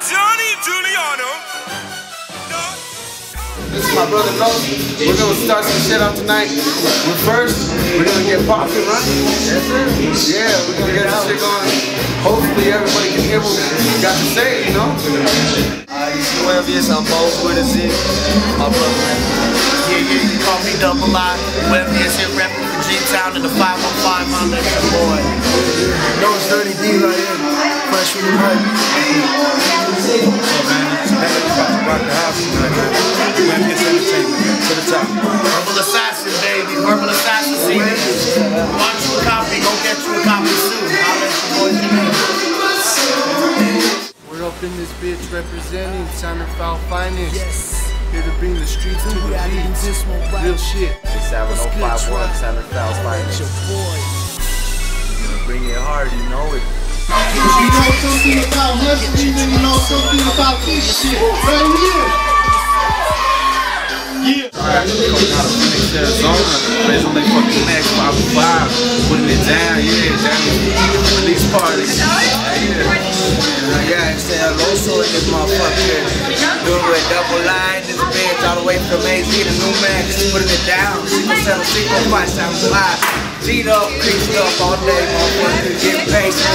Johnny Giuliano. This is my brother Los. We're gonna start some shit up tonight. But first, we're gonna get popping, right? Yes, sir. Yeah, we're gonna get this shit going. Hopefully everybody can hear what we got to say, you know? Whoever it is, I'm Bones with a Z. My brother. Yeah, you call me Double I. Whoever it is, here repping for G-Town in the 515, my little boy. No, it's Dirty D right here. Fresh from the hood. What's up, man? Today we're about to rock the house tonight, man. Whoever gets entertainment, to the top. Verbal Assassin, baby. Verbal Assassin, see me. Want you a copy, go get you a copy soon. I'll let you boys know. We're up in this bitch representing Sound & Foul Finest. Yes. Here to bring the streets to the beats. Real shit. It's 7051 Sound & Foul Finest. You're gonna bring it hard, you know it. You know something about hustling and you know something about this shit right here. Yeah. Alright, coming out of Phoenix, Arizona. Raising their fucking neck, 505. Putting it down, yeah, down the release party. Yeah, it's Loso in this motherfucker. Doing with Double I in this bitch, all the way from AZ to New Max. Putting it down. 607, 605, sounds live. G'd up, creased up all day, motherfucker. Getting paid, so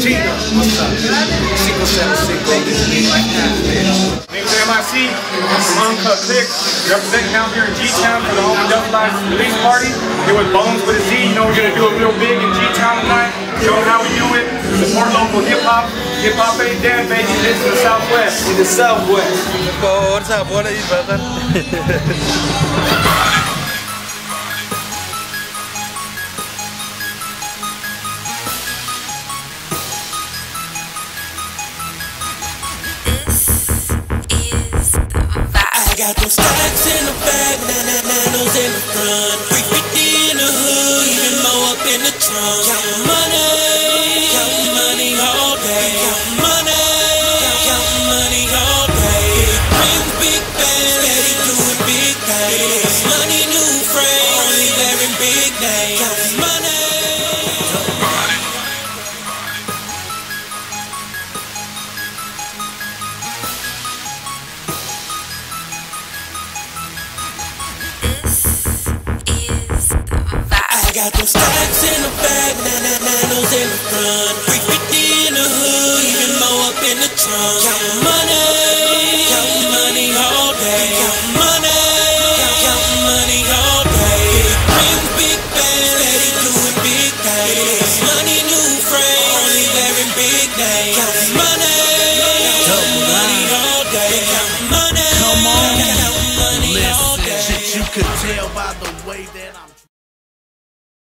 G'd up, what's up? 607, 605. Name is MIC, I'm from Uncut Click, representing out here in G-Town for the Homie Double I release party. Here with Bones with a Z, you know we're gonna do it real big in G-Town tonight. Show them how we do it. Support local hip-hop. Hip-hop ain't dead, baby. This is the Southwest. In the Southwest. What's up? What are you, brother? I got them stacks in the back, nanos in the front. 350 in the hood, even more up in the trunk. Countin' money all day. Countin' money all day. Big rings, big bands, steady doing big things. Money, new frame, only wearing big names. Countin' money. I got them stacks in the back, nanos in the front. 350 in the hood, even more up in the trunk. Countin' money all day. Countin' money all day. Big rings, big bands, steady doing big things. Money, new frame, only wearing big names. Countin' money all day. Countin' money. Come on, money all day. Shit, you could tell by the way that I'm